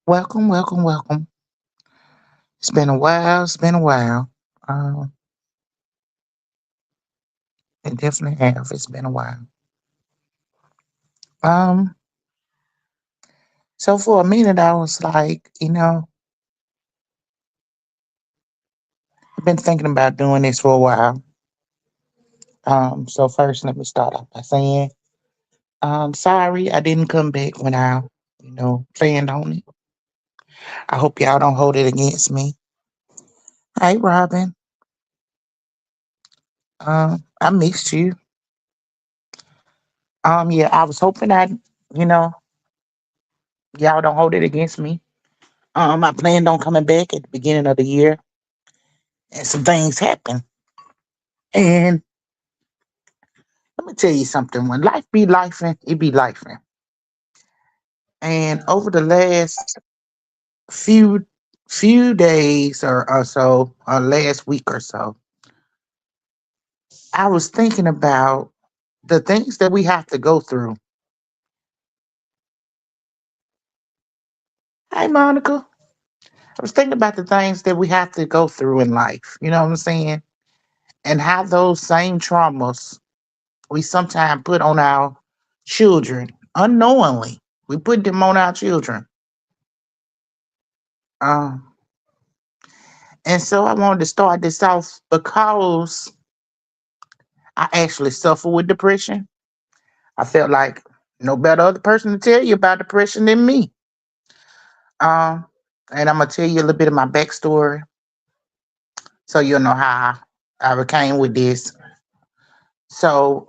Welcome, welcome, welcome. It's been a while. It's been a while. It definitely have. It's been a while. Um, so for a minute, I was like, I've been thinking about doing this for a while. So first, let me start off by saying, sorry I didn't come back when I, planned on it. I hope y'all don't hold it against me. Hey, Robin. I missed you. Yeah, I was hoping you know, y'all don't hold it against me. I planned on coming back at the beginning of the year, and some things happened. And let me tell you something: when life be lifing, it be lifing. And over the last few days or so, or last week or so, I was thinking about the things that we have to go through. Hey, Monica. I was thinking about the things that we have to go through in life. You know what I'm saying? And how those same traumas we sometimes put on our children unknowingly. We put them on our children. Um, and so I wanted to start this off because I actually suffer with depression. I felt like no better other person to tell you about depression than me. Um, and I'm gonna tell you a little bit of my backstory so you'll know how I became with this. So,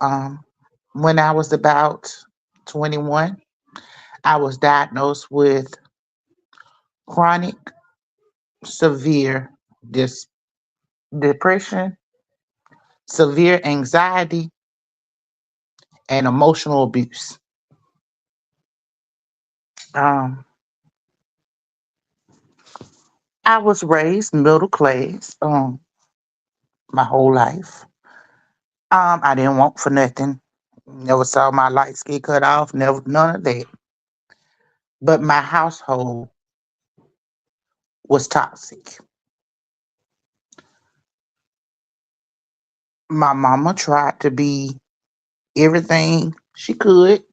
when I was about 21, I was diagnosed with chronic severe dis- depression, severe anxiety, and emotional abuse. Um, I was raised middle class my whole life. I didn't want for nothing. Never saw my lights get cut off. Never none of that. But my household was toxic. My mama tried to be everything she could,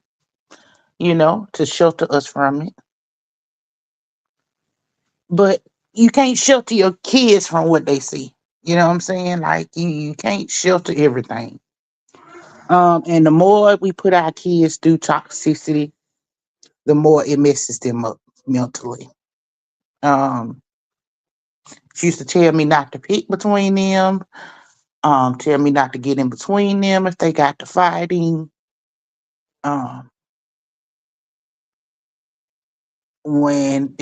to shelter us from it. But you can't shelter your kids from what they see. You know what I'm saying? Like you can't shelter everything. And the more we put our kids through toxicity, the more it messes them up mentally. Um, she used to tell me not to pick between them, tell me not to get in between them if they got to fighting. Um, when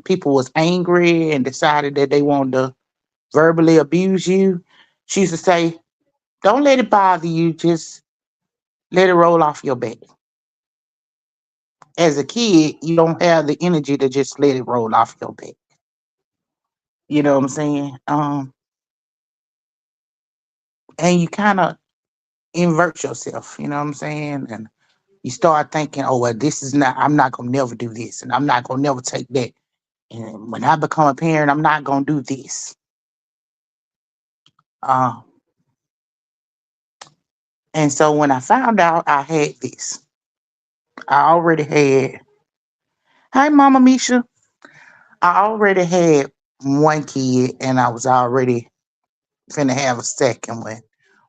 people was angry and decided that they wanted to verbally abuse you, she used to say, "Don't let it bother you. Just let it roll off your back." As a kid, you don't have the energy to just let it roll off your back. You know what I'm saying? And you kind of invert yourself. You know what I'm saying? And you start thinking, "Oh well, this is not. I'm not gonna never do this, and I'm not gonna never take that. And when I become a parent, I'm not gonna do this." Uh, and so when I found out I had this, I already had. Hi, Mama Misha. I already had one kid, and I was already finna have a second one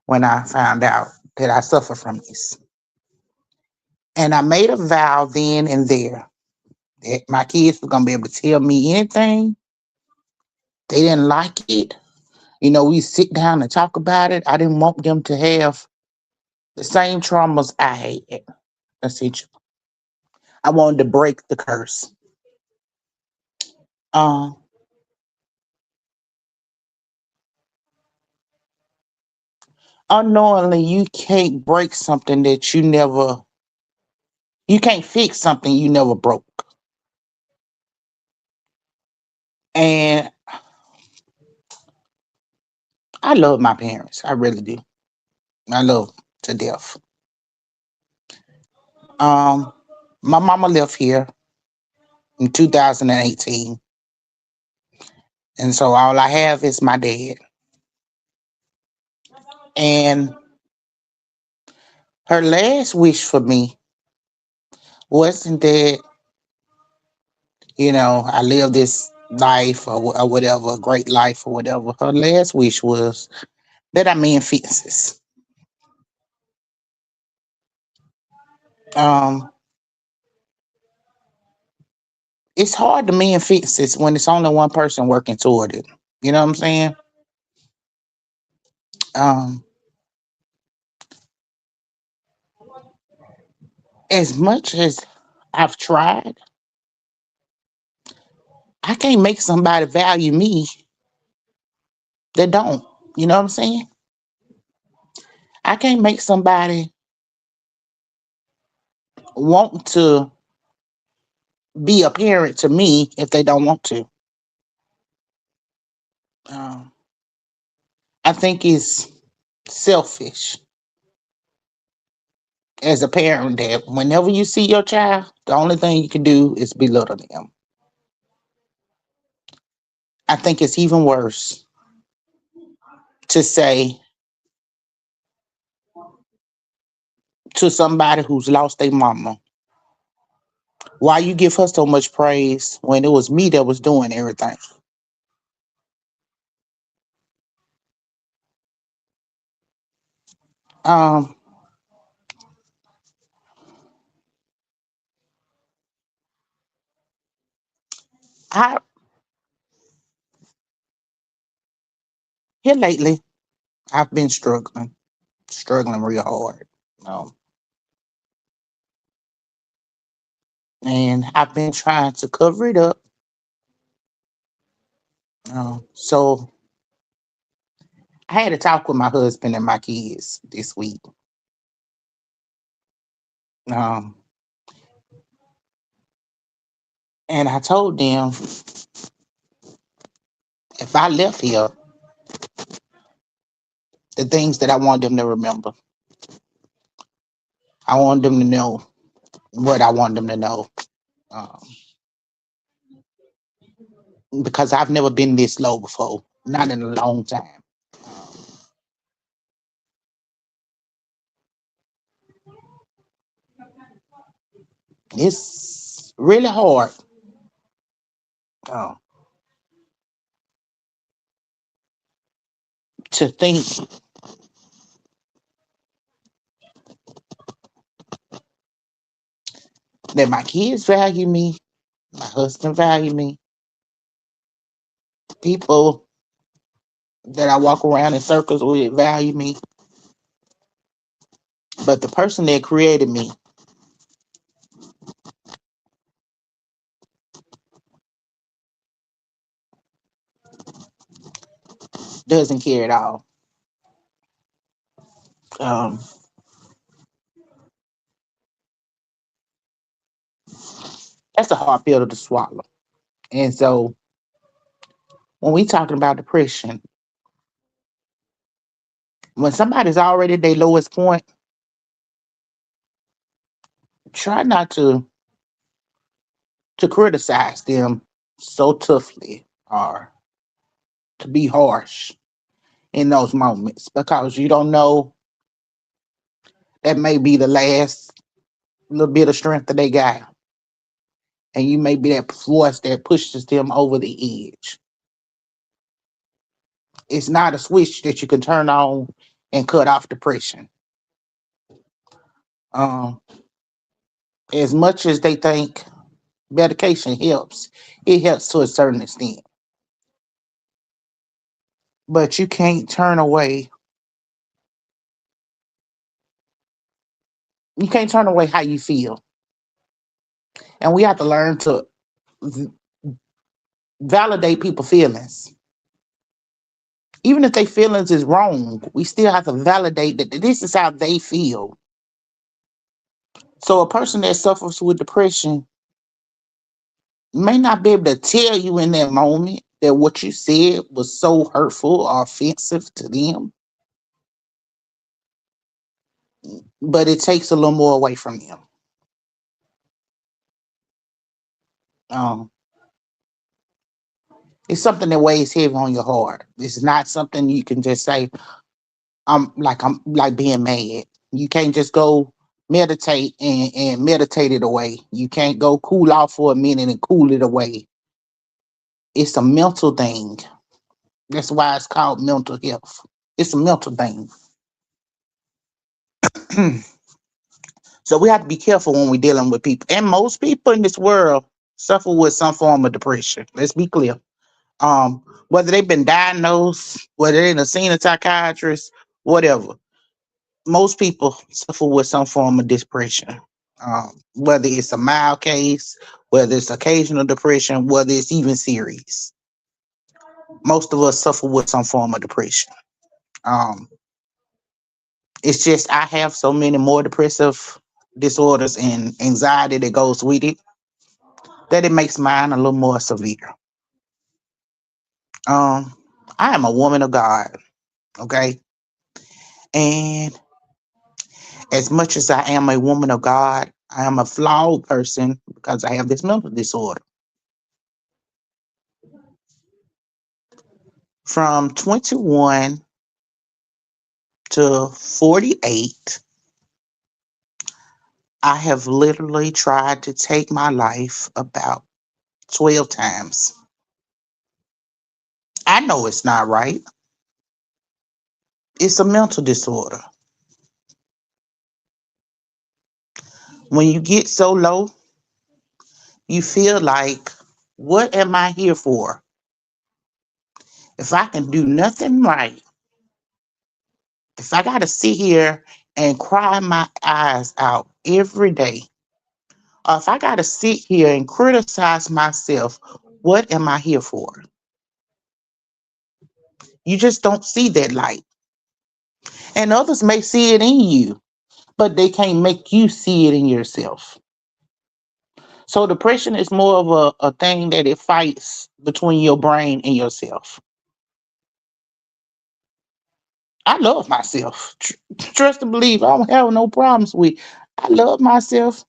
when I found out that I suffer from this. And I made a vow then and there that my kids were gonna be able to tell me anything. They didn't like it. We sit down and talk about it. I didn't want them to have the same traumas I had. Essentially, I wanted to break the curse. Uh, Unknowingly, you can't break something that you can't fix something you never broke. And I love my parents. I really do. I love 'em to death. Um, my mama left here in 2018. And so all I have is my dad. And her last wish for me wasn't that, I live this life or whatever, a great life or whatever. Her last wish was that I mend fences. Um, it's hard to mend fences when it's only one person working toward it. You know what I'm saying? Um, as much as I've tried, I can't make somebody value me that don't. You know what I'm saying? I can't make somebody want to be a parent to me if they don't want to. Um, I think it's selfish as a parent that whenever you see your child, the only thing you can do is belittle them. I think it's even worse to say to somebody who's lost their mama, why you give her so much praise when it was me that was doing everything? Um, I Here lately, I've been struggling real hard. Um, and I've been trying to cover it up. So I had a talk with my husband and my kids this week. Um, and I told them if I left here, the things that I want them to remember, I want them to know what I want them to know. Um, because I've never been this low before, not in a long time. Um, it's really hard uh, to think that my kids value me, my husband value me, people that I walk around in circles with value me, but the person that created me doesn't care at all. Um, that's a hard pill to swallow. And so when we talking about depression, when somebody's already at their lowest point, try not to criticize them so toughly or to be harsh in those moments because you don't know that may be the last little bit of strength that they got. And you may be that force that pushes them over the edge. It's not a switch that you can turn on and cut off depression. Um, as much as they think medication helps, it helps to a certain extent. But you can't turn away how you feel. And we have to learn to v- validate people's feelings. Even if their feelings is wrong, we still have to validate that this is how they feel. So a person that suffers with depression may not be able to tell you in that moment that what you said was so hurtful or offensive to them, but it takes a little more away from them. Um, it's something that weighs heavy on your heart. It's not something you can just say, I'm like being mad. You can't just go meditate and meditate it away. You can't go cool off for a minute and cool it away. It's a mental thing. That's why it's called mental health. It's a mental thing. So we have to be careful when we're dealing with people. And most people in this world suffer with some form of depression. Let's be clear. Whether they've been diagnosed, whether they've seen a psychiatrist, whatever. Most people suffer with some form of depression. Whether it's a mild case, whether it's occasional depression, whether it's even serious. Most of us suffer with some form of depression. Um, it's just I have so many more depressive disorders and anxiety that goes with it that it makes mine a little more severe. Um, I am a woman of God, okay? And as much as I am a woman of God, I am a flawed person because I have this mental disorder. From 21 to 48, I have literally tried to take my life about 12 times. I know it's not right. It's a mental disorder. When you get so low, you feel like, what am I here for? If I can do nothing right, if I got to sit here and cry my eyes out every day, or if I got to sit here and criticize myself, what am I here for? You just don't see that light. And others may see it in you, but they can't make you see it in yourself. So depression is more of a thing that it fights between your brain and yourself. I love myself. Trust and believe. I don't have no problems with. I love myself.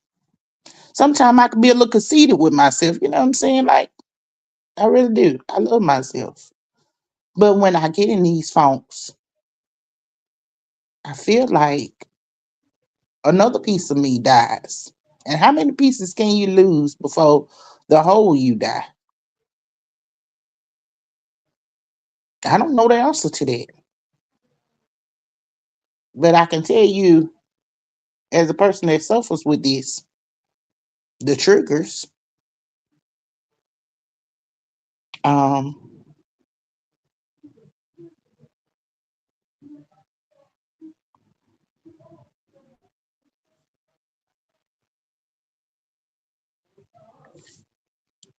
Sometimes I can be a little conceited with myself. You know what I'm saying? Like I really do. I love myself. But when I get in these funks, I feel like another piece of me dies. And how many pieces can you lose before the whole you die? I don't know the answer to that. But I can tell you, as a person that suffers with this, the triggers, um,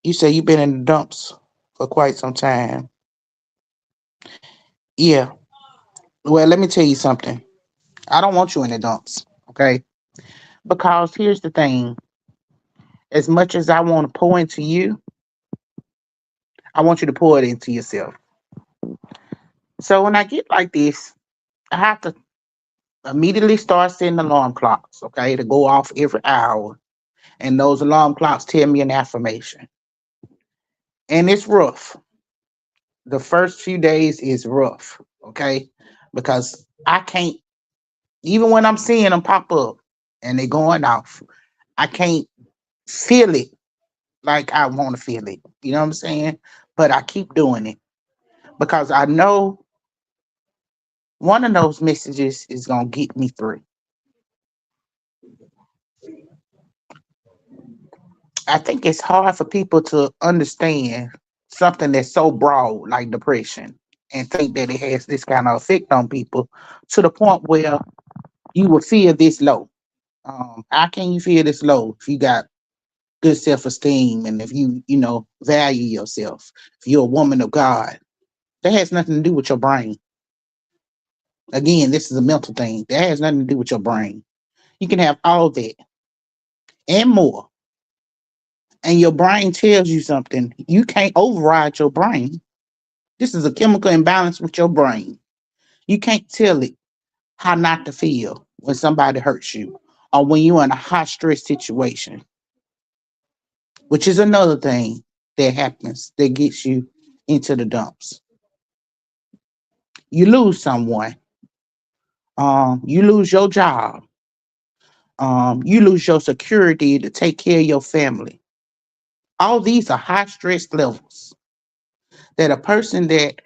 you say you've been in the dumps for quite some time. Yeah. Well, let me tell you something. I don't want you in the dumps, okay? Because here's the thing. As much as I want to pour into you, I want you to pour it into yourself. So when I get like this, I have to immediately start setting alarm clocks, okay, to go off every hour. And those alarm clocks tell me an affirmation. And it's rough. The first few days is rough, okay? Because I can't, even when I'm seeing them pop up and they're going off, I can't feel it like I want to feel it. You know what I'm saying? But I keep doing it because I know one of those messages is going to get me through. I think it's hard for people to understand something that's so broad like depression and think that it has this kind of effect on people to the point where you will feel this low. How can you feel this low if you got good self-esteem and if you value yourself, if you're a woman of God? That has nothing to do with your brain. Again, this is a mental thing. That has nothing to do with your brain. You can have all that and more. And your brain tells you something. You can't override your brain. This is a chemical imbalance with your brain. You can't tell it how not to feel when somebody hurts you or when you're in a high stress situation. which is another thing that happens that gets you into the dumps. You lose someone, you lose your job, you lose your security to take care of your family. All these are high stress levels that a person that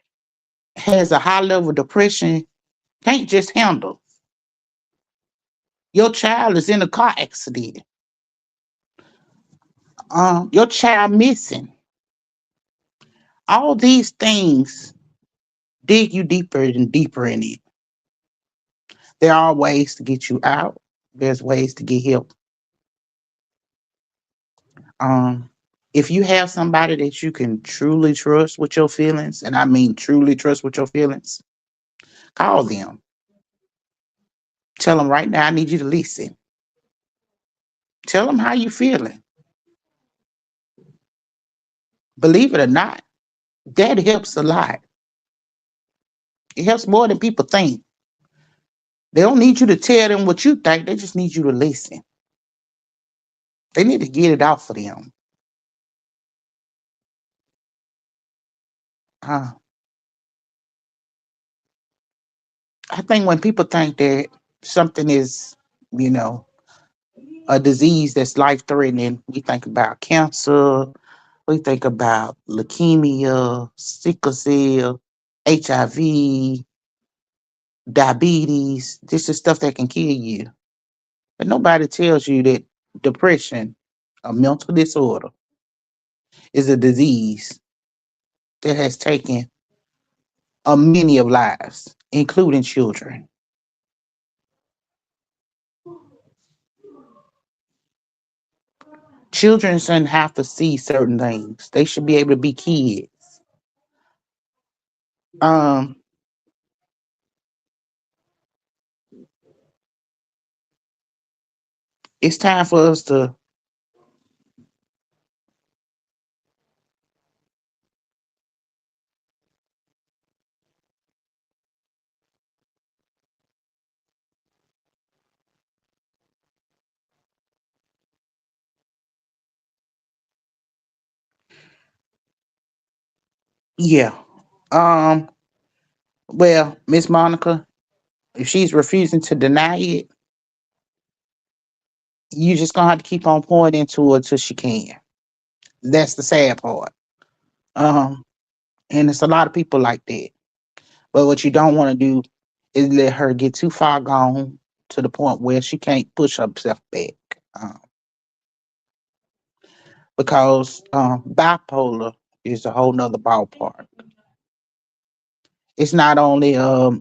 has a high level of depression can't just handle. Your child is in a car accident. Your child missing. All these things dig you deeper and deeper in it. There are ways to get you out. There's ways to get help. Um, if you have somebody that you can truly trust with your feelings, and I mean truly trust with your feelings, call them. Tell them right now, I need you to listen. Tell them how you feeling. Believe it or not, that helps a lot. It helps more than people think. They don't need you to tell them what you think. They just need you to listen. They need to get it out for them. Uh, I think when people think that something is, you know, a disease that's life threatening, we think about cancer, we think about leukemia, sickle cell, HIV, diabetes. This is stuff that can kill you. But nobody tells you that depression, a mental disorder, is a disease that has taken a many of lives, including children. Children shouldn't have to see certain things. They should be able to be kids. Um, it's time for us to, yeah. Um, well, Miss Monica, if she's refusing to deny it, you just gonna have to keep on pouring into her till she can. That's the sad part. Um, and it's a lot of people like that. But what you don't want to do is let her get too far gone to the point where she can't push herself back. Um, because bipolar is a whole nother ballpark. It's not only a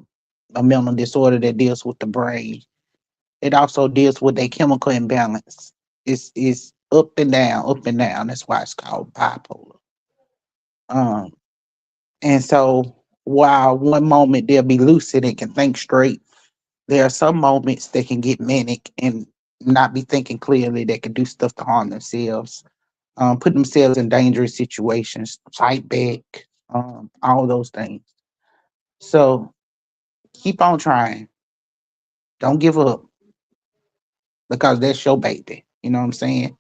mental disorder that deals with the brain, it also deals with a chemical imbalance. It's up and down, up and down. That's why it's called bipolar. Um, and so while one moment they'll be lucid and can think straight, there are some moments they can get manic and not be thinking clearly. They can do stuff to harm themselves, put themselves in dangerous situations, fight back, all those things. So keep on trying. Don't give up because that's your baby. You know what I'm saying?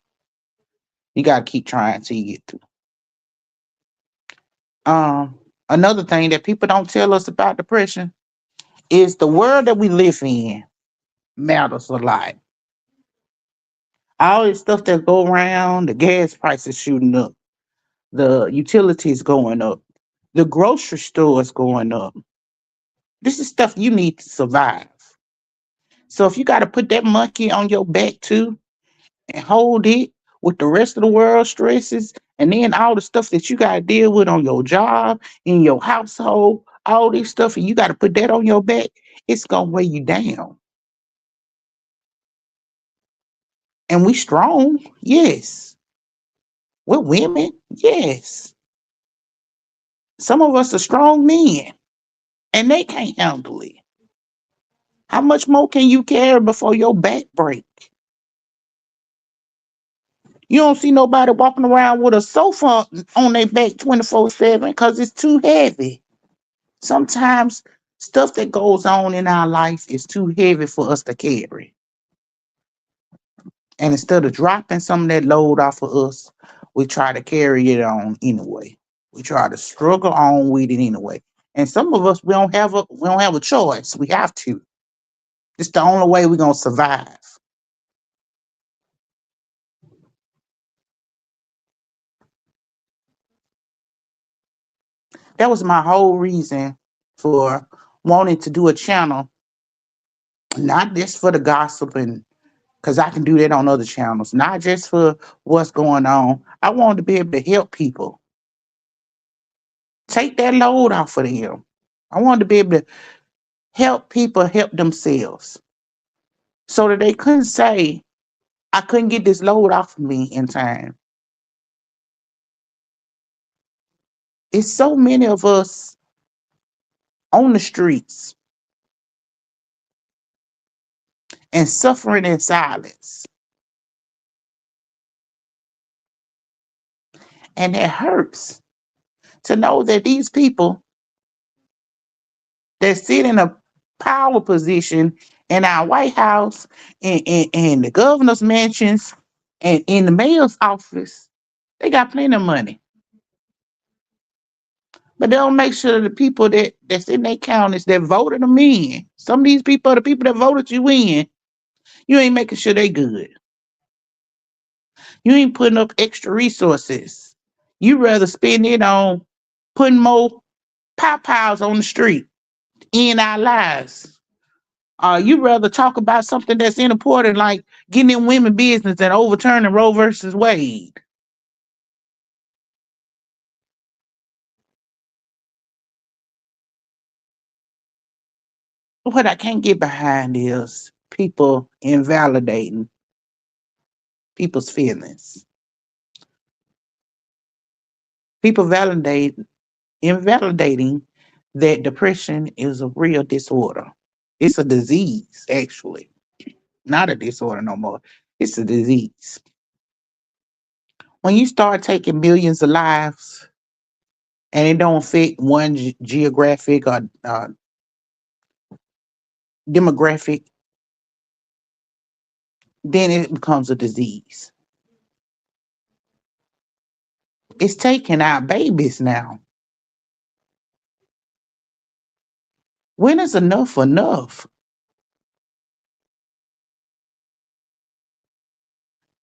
You gotta keep trying till you get through. Another thing that people don't tell us about depression is the world that we live in matters a lot. All this stuff that go around, the gas prices shooting up, the utilities going up, the grocery stores going up. This is stuff you need to survive. So if you got to put that monkey on your back too and hold it with the rest of the world stresses and then all the stuff that you got to deal with on your job, in your household, all this stuff, and you got to put that on your back, it's going to weigh you down. And we strong, yes. We're women, yes. Some of us are strong men and they can't handle it. How much more can you carry before your back break? You don't see nobody walking around with a sofa on their back 24/7 because it's too heavy. Sometimes stuff that goes on in our life is too heavy for us to carry. And instead of dropping some of that load off of us, we try to carry it on anyway. We try to struggle on with it anyway. And some of us we don't have a choice. We have to. It's the only way we're gonna survive. That was my whole reason for wanting to do a channel, not just for the gossip and because I can do that on other channels, not just for what's going on. I wanted to be able to help people, take that load off of them. I wanted to be able to help people help themselves so that they couldn't say, I couldn't get this load off of me in time. It's so many of us on the streets and suffering in silence. And it hurts to know that these people that sit in a power position in our White House and the governor's mansions and in the mayor's office, they got plenty of money. But they don't make sure the people that's in their counties that voted them in. Some of these people are the people that voted you in. You ain't making sure they good. You ain't putting up extra resources. You rather spend it on putting more pow on the street in our lives. You rather talk about something that's important like getting in women business and overturning Roe versus Wade. What I can't get behind is people invalidating people's feelings. People invalidating that depression is a real disorder. It's a disease, actually. Not a disorder no more. It's a disease. When you start taking millions of lives and it don't fit one geographic or demographic, then it becomes a disease. It's taking our babies now. When is enough enough?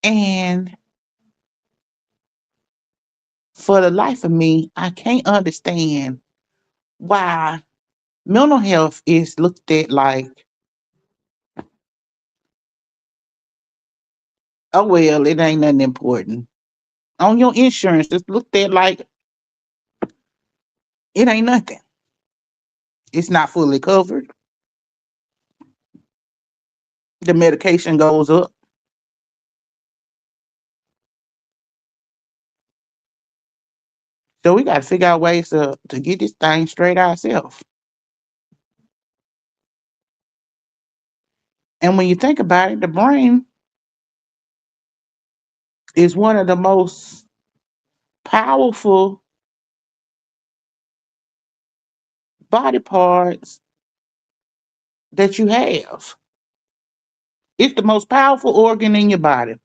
And for the life of me, I can't understand why mental health is looked at like, oh, well, it ain't nothing important. On your insurance, it's looked at like it ain't nothing. It's not fully covered. The medication goes up. So we got to figure out ways to get this thing straight ourselves. And when you think about it, the brain is one of the most powerful body parts that you have. It's the most powerful organ in your body.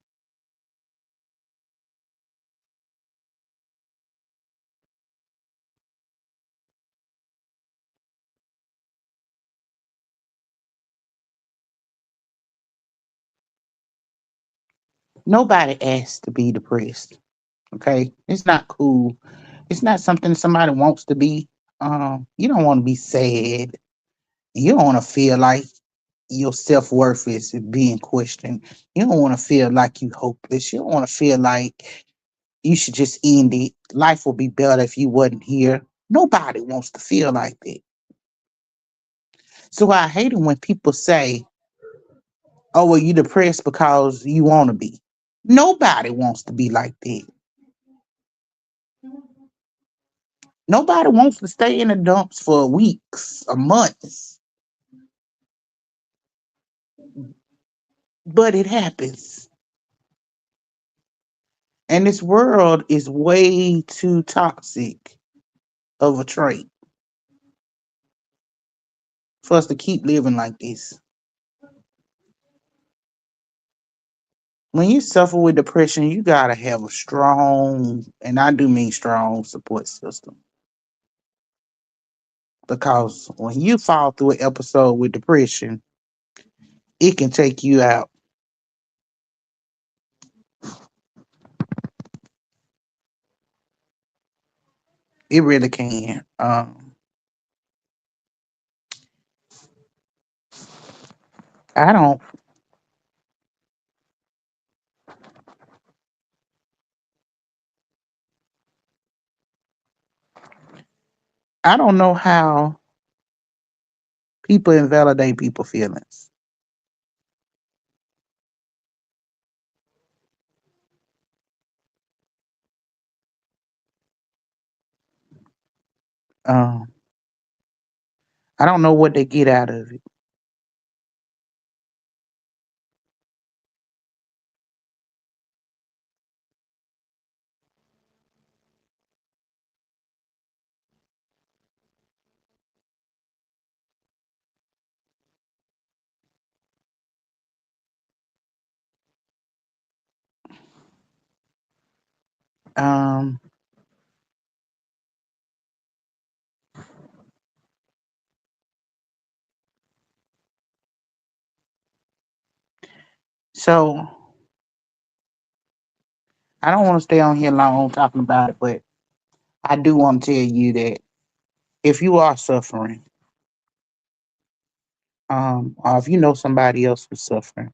Nobody asks to be depressed. Okay, it's not cool. It's not something somebody wants to be. You don't want to be sad. You don't want to feel like your self worth is being questioned. You don't want to feel like you hopeless. You don't want to feel like you should just end it. Life would be better if you wasn't here. Nobody wants to feel like that. So I hate it when people say, "Oh, well, you depressed because you want to be." Nobody wants to be like that. Nobody wants to stay in the dumps for weeks or months, but it happens. And this world is way too toxic of a trait for us to keep living like this. When you suffer with depression, you gotta have a strong, and I do mean strong, support system. Because when you fall through an episode with depression, it can take you out. It really can. I don't. I don't know how people invalidate people's feelings. Um, I don't know what they get out of it. Um, so I don't want to stay on here long talking about it, but I do want to tell you that if you are suffering, or if you know somebody else who's suffering,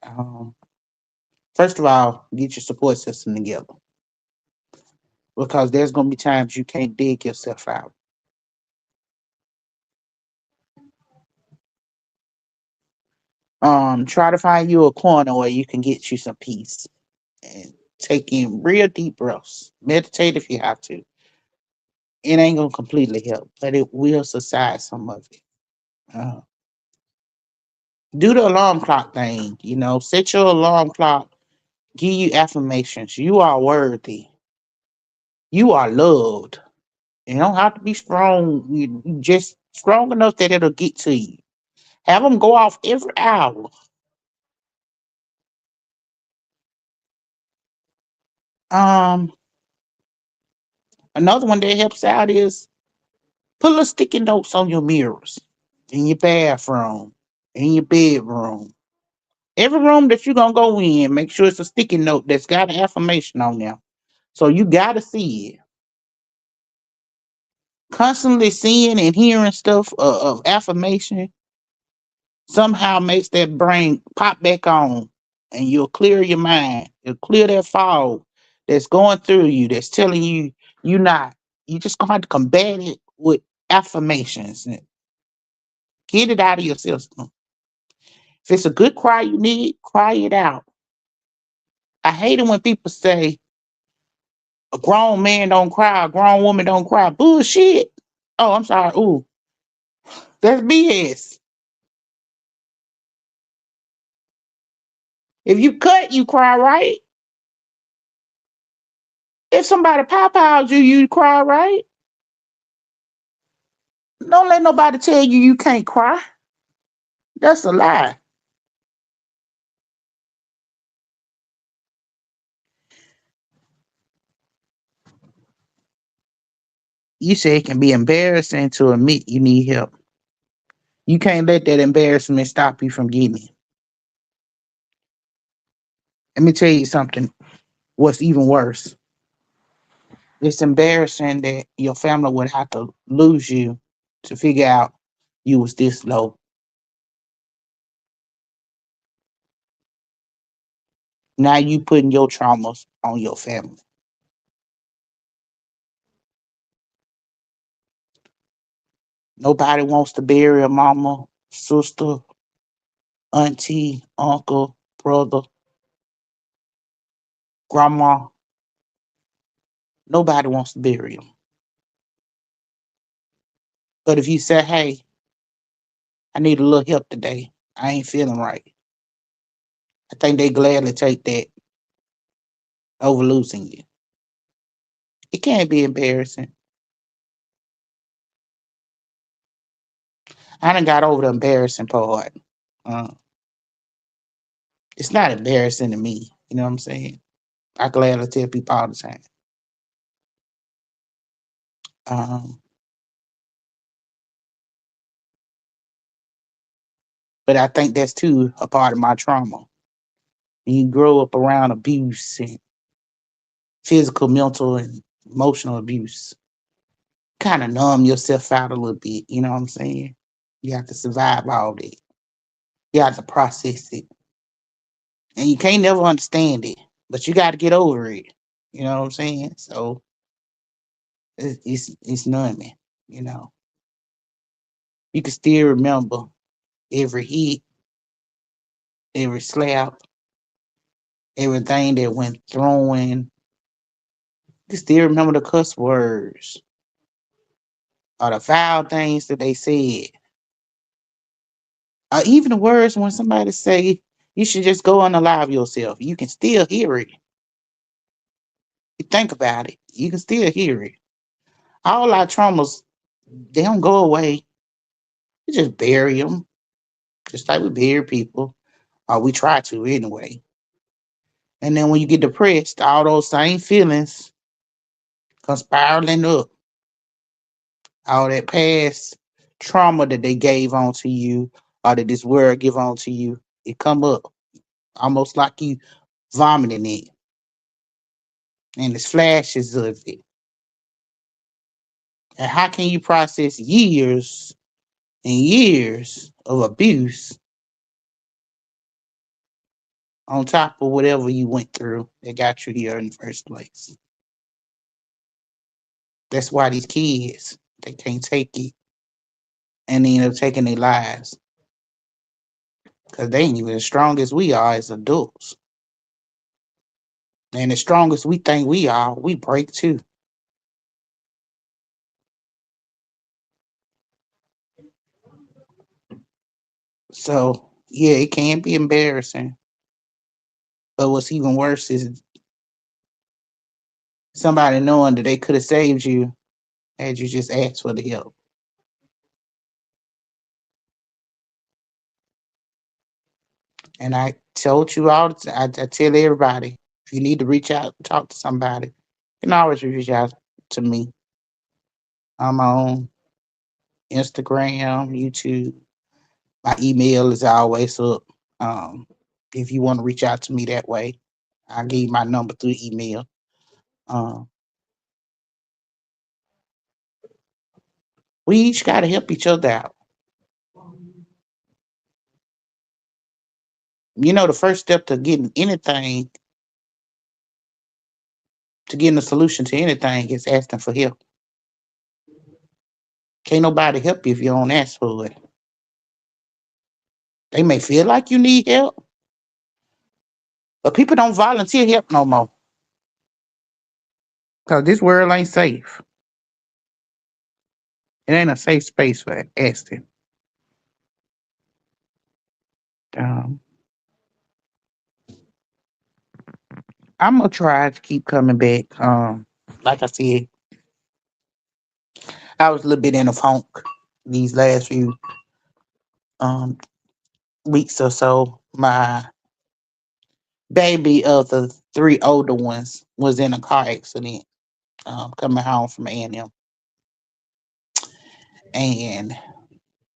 um, first of all, get your support system together because there's gonna be times you can't dig yourself out. Try to find you a corner where you can get you some peace and take in real deep breaths. Meditate if you have to. It ain't gonna completely help, but it will subside some of it. Uh, do the alarm clock thing. Set your alarm clock. Give you affirmations. You are worthy. You are loved. You don't have to be strong. You just strong enough that it'll get to you. Have them go off every hour. Um, Another one that helps out is put little sticky notes on your mirrors, in your bathroom, in your bedroom. Every room that you're gonna go in, make sure it's a sticky note that's got an affirmation on there. So you gotta see it. Constantly seeing and hearing stuff of affirmation somehow makes that brain pop back on, and you'll clear your mind. You'll clear that fog that's going through you, that's telling you you're not. You just gonna have to combat it with affirmations and get it out of your system. If it's a good cry you need, cry it out. I hate it when people say a grown man don't cry, a grown woman don't cry. Bullshit. Oh, I'm sorry. Ooh, that's BS. If you cut, you cry, right? If somebody pop out you, you cry, right? Don't let nobody tell you you can't cry. That's a lie. You say it can be embarrassing to admit you need help. You can't let that embarrassment stop you from getting it. Let me tell you something. What's even worse? It's embarrassing that your family would have to lose you to figure out you was this low. Now you putting your traumas on your family. Nobody wants to bury a mama, sister, auntie, uncle, brother, grandma. Nobody wants to bury them. But if you say, hey, I need a little help today, I ain't feeling right, I think they gladly take that over losing you. It can't be embarrassing. I done got over the embarrassing part. Uh, it's not embarrassing to me. You know what I'm saying? I gladly tell people all the time. Um, but I think that's too a part of my trauma. When you grow up around abuse and physical, mental, and emotional abuse, kind of numb yourself out a little bit. You know what I'm saying? You have to survive all that. You have to process it, and you can't never understand it, but you got to get over it. You know what I'm saying? So it's numbing. You know, you can still remember every hit, every slap, everything that went throwing. You can still remember the cuss words or the foul things that they said. Even the words when somebody say you should just go unalive yourself. You can still hear it. You think about it. You can still hear it. All our traumas, they don't go away. You just bury them, just like we bury people, or we try to anyway. And then when you get depressed, all those same feelings come spiraling up. All that past trauma that they gave onto you, or that this world give onto you, it come up almost like you vomiting it, and it's flashes of it. And how can you process years and years of abuse on top of whatever you went through that got you here in the first place? That's why these kids, they can't take it and they end up taking their lives because they ain't even as strong as we are as adults. And as strong as we think we are, we break too. So, yeah, it can be embarrassing. But what's even worse is somebody knowing that they could have saved you had you just asked for the help. And I told you all, I tell everybody, if you need to reach out and talk to somebody, you can always reach out to me. I'm on Instagram, YouTube. My email is always up. Um, if you want to reach out to me that way, I'll give you my number through email. Um, we each got to help each other out. You know, the first step to getting anything, to getting a solution to anything, is asking for help. Can't nobody help you if you don't ask for it. They may feel like you need help, but people don't volunteer help no more because this world ain't safe. It ain't a safe space for asking. Um, I'm gonna try to keep coming back. Like I said, I was a little bit in a funk these last few um weeks or so. My baby of the three older ones was in a car accident coming home from A&M, and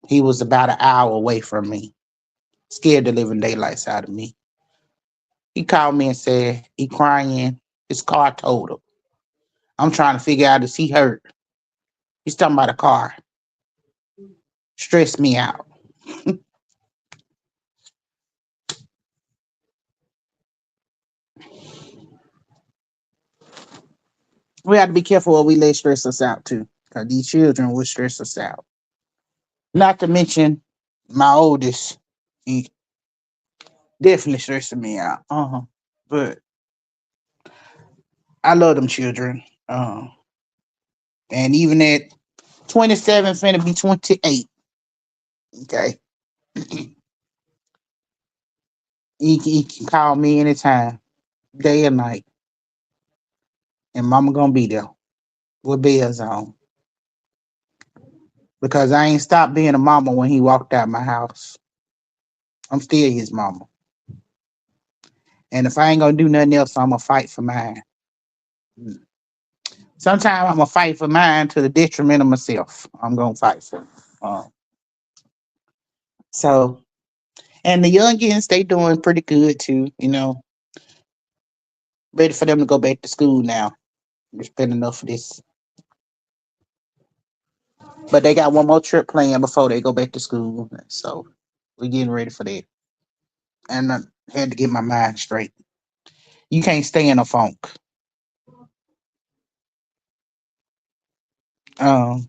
he was about an hour away from me, scared the living daylights out of me. He called me and said he crying. His car totaled. I'm trying to figure out, is he hurt? He's talking about a car. Stressed me out. We have to be careful what we let stress us out too, because these children will stress us out. Not to mention my oldest, he definitely stressing me out. But I love them children. And even at 27, finna be 28. Okay, he can call me anytime, day or night, and Mama gonna be there with bells on. Because I ain't stopped being a mama when he walked out my house. I'm still his mama. And if I ain't gonna do nothing else, I'm gonna fight for mine. Sometimes I'm gonna fight for mine to the detriment of myself. I'm gonna fight for it. So, and the youngins, they doing pretty good too. Ready for them to go back to school now. It's been enough of this, but they got one more trip planned before they go back to school. So we getting ready for that. And I had to get my mind straight. You can't stay in a funk. Um,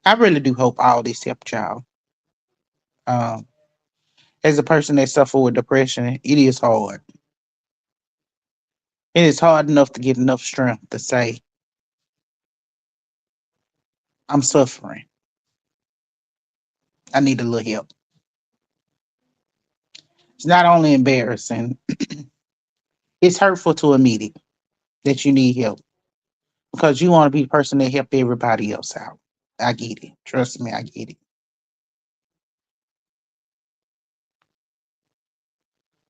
I really do hope all this helped y'all. Um, as a person that suffer with depression, it is hard. It is hard enough to get enough strength to say I'm suffering. I need a little help. It's not only embarrassing, it's hurtful to admit it that you need help because you want to be the person that help everybody else out. I get it. Trust me, I get it.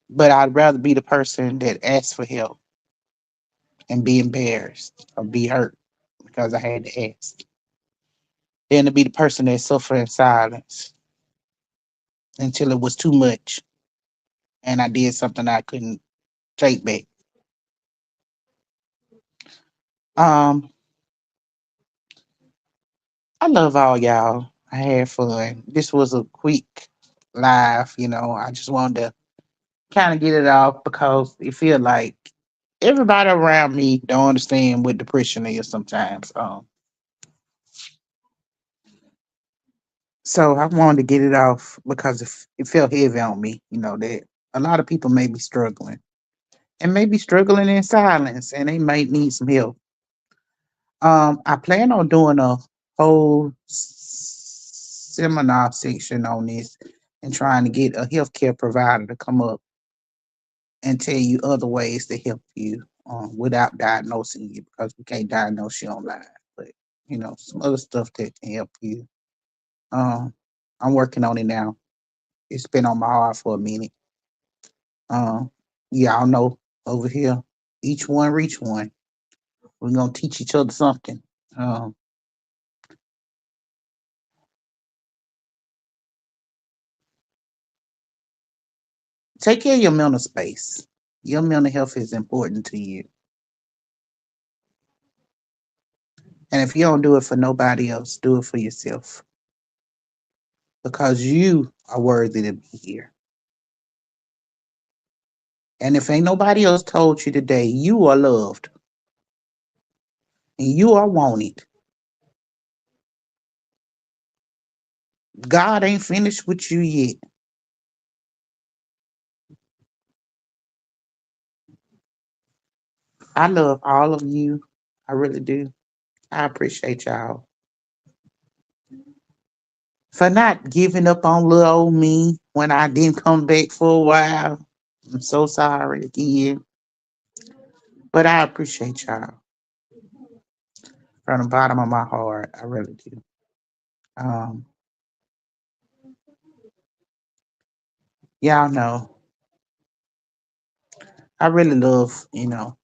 But I'd rather be the person that asks for help and be embarrassed or be hurt because I had to ask than to be the person that suffered in silence until it was too much and I did something I couldn't take back. Um, I love all y'all. I had fun. This was a quick live. I just wanted to kind of get it off because it feel like everybody around me don't understand what depression is sometimes. So I wanted to get it off because it felt heavy on me, that a lot of people may be struggling and may be struggling in silence and they might need some help. I plan on doing a whole seminar section on this and trying to get a healthcare provider to come up and tell you other ways to help you without diagnosing you because we can't diagnose you online. But some other stuff that can help you. Um, I'm working on it now. It's been on my heart for a minute. Um, y'all know over here, each one reach one. We're gonna teach each other something. Um, take care of your mental space. Your mental health is important to you. And if you don't do it for nobody else, do it for yourself. Because you are worthy to be here. And if ain't nobody else told you today, you are loved and you are wanted. God ain't finished with you yet. I love all of you. I really do. I appreciate y'all for not giving up on little old me when I didn't come back for a while. I'm so sorry again. But I appreciate y'all from the bottom of my heart. I really do. Um, y'all know I really love,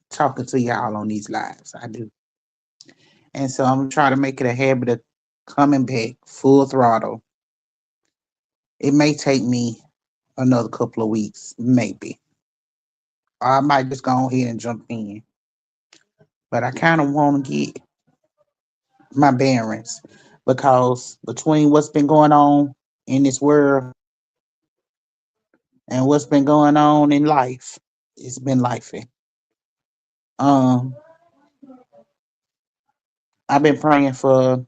talking to y'all on these lives. I do. And so I'm trying to make it a habit of coming back full throttle. It may take me another couple of weeks, maybe. Or I might just go ahead and jump in. But I kind of want to get my bearings because between what's been going on in this world and what's been going on in life, it's been lifey. Um, I've been praying for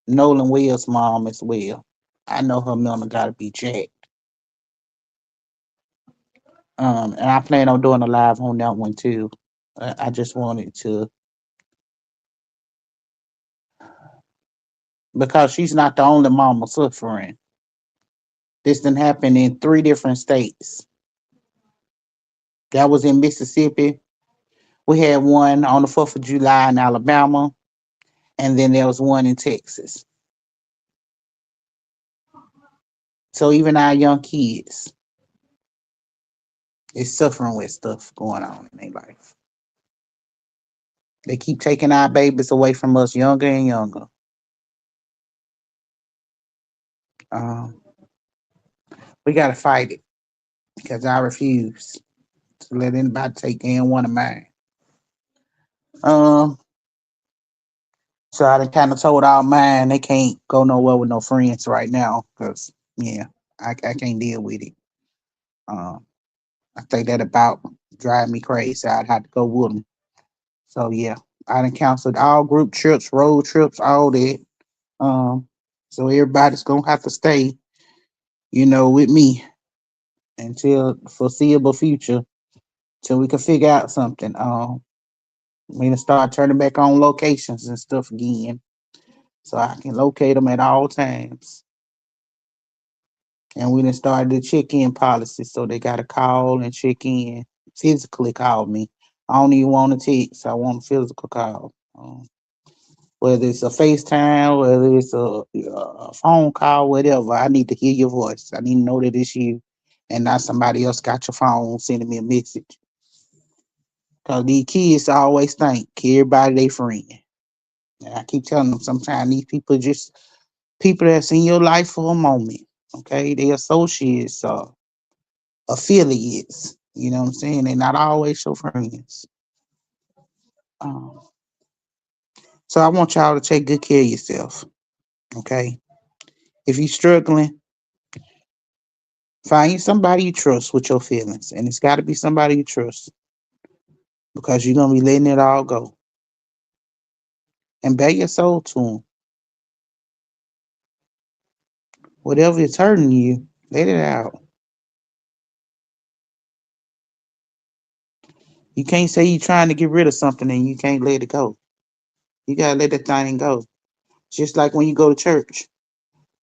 Nolan Wills' mom as well. I know her mama gotta be jacked. And I plan on doing a live on that one too. I just wanted to because she's not the only mama suffering. This didn't happen in 3 different states. That was in Mississippi. We had one on the 4th of July in Alabama, and then there was one in Texas. So even our young kids is suffering with stuff going on in their life. They keep taking our babies away from us younger and younger. Um, we gotta fight it because I refuse to let anybody take in one of mine. Um, so I done kind of told all mine they can't go nowhere with no friends right now because yeah, I can't deal with it. Um, I think that about drive me crazy. I'd have to go with them. So yeah, I done canceled all group trips, road trips, all that. Um, so everybody's gonna have to stay, with me until foreseeable future till we can figure out something. We gonna start turning back on locations and stuff again, so I can locate them at all times. And we done started the check-in policy, so they gotta call and check in, physically call me. I don't even want a text. I want a physical call. Whether it's a FaceTime, whether it's a phone call, whatever, I need to hear your voice. I need to know that it's you and not somebody else got your phone sending me a message. Because these kids always think everybody they friend. And I keep telling them sometimes these people just people that's in your life for a moment. Okay, they associates, affiliates. You know what I'm saying? They're not always your friends. Um, so I want y'all to take good care of yourself. Okay, if you're struggling, find you somebody you trust with your feelings, and it's got to be somebody you trust because you're gonna be letting it all go and bare your soul to them. Whatever is hurting you, let it out. You can't say you're trying to get rid of something and you can't let it go. You gotta let that thing go. Just like when you go to church,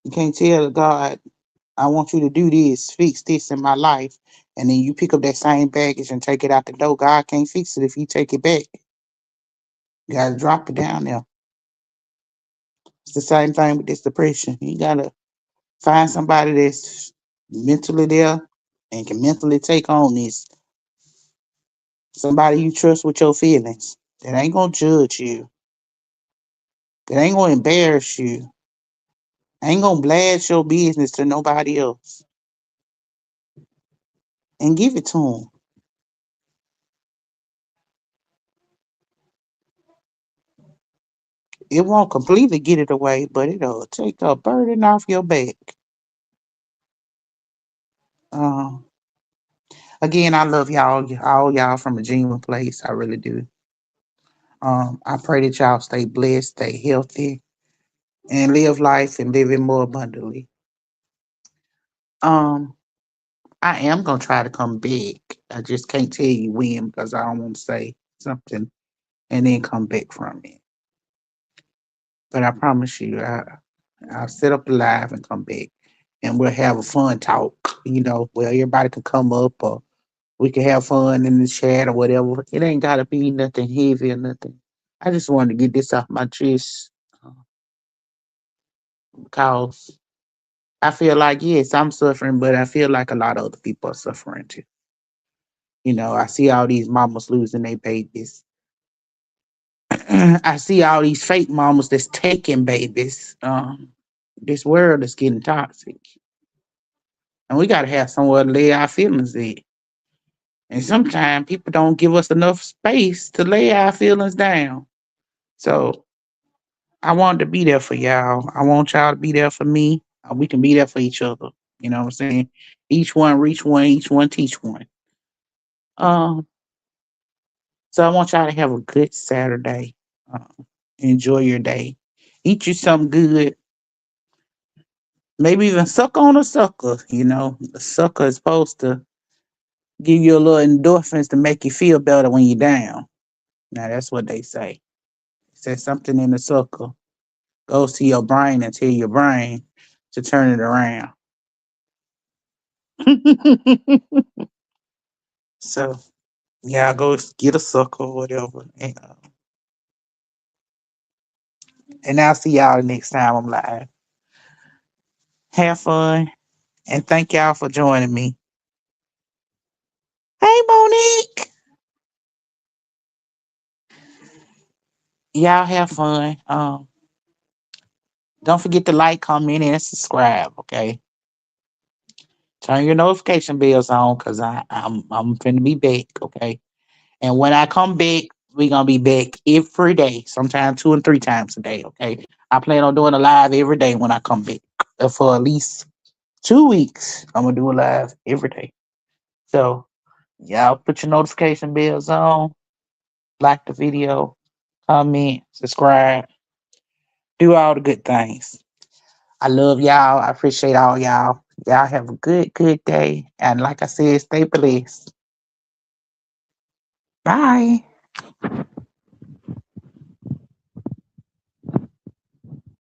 you can't tell God, "I want you to do this, fix this in my life," and then you pick up that same baggage and take it out the door. God can't fix it if you take it back. You gotta drop it down there. It's the same thing with this depression. You gotta find somebody that's mentally there and can mentally take on this. Somebody you trust with your feelings that ain't gonna judge you, that ain't gonna embarrass you, ain't gonna blast your business to nobody else, and give it to them. It won't completely get it away, but it'll take a burden off your back. Um, Again, I love y'all, all y'all from a genuine place. I really do. I pray that y'all stay blessed, stay healthy, and live life and live it more abundantly. Um, I am gonna try to come back. I just can't tell you when because I don't want to say something and then come back from it. But I promise you, I'll set up a live and come back, and we'll have a fun talk. Where everybody can come up or we can have fun in the chat or whatever. It ain't gotta be nothing heavy or nothing. I just wanted to get this off my chest uh, because I feel like yes, I'm suffering, but I feel like a lot of other people are suffering too. I see all these mamas losing their babies. I see all these fake mamas that's taking babies. This world is getting toxic, and we gotta have somewhere to lay our feelings at. And sometimes people don't give us enough space to lay our feelings down. So I wanted to be there for y'all. I want y'all to be there for me. We can be there for each other. You know what I'm saying? Each one reach one, each one teach one. Um, so I want y'all to have a good Saturday. Enjoy your day. Eat you something good. Maybe even suck on a sucker. The sucker is supposed to give you a little endorphins to make you feel better when you're down. Now that's what they say. It says something in the sucker goes to your brain and tell your brain to turn it around. So yeah, go get a sucker or whatever. And I'll see y'all next time I'm live. Have fun. And thank y'all for joining me. Hey, Monique. Y'all have fun. Don't forget to like, comment, and subscribe. Okay. Turn your notification bells on because I'm finna be back. Okay. And when I come back, we're gonna be back every day, sometimes 2 and 3 times a day. Okay. I plan on doing a live every day when I come back. For at least 2 weeks. I'm gonna do a live every day. So y'all put your notification bells on, like the video, comment, subscribe, do all the good things. I love y'all. I appreciate all y'all. Y'all have a good day. And like I said, stay blessed. Bye.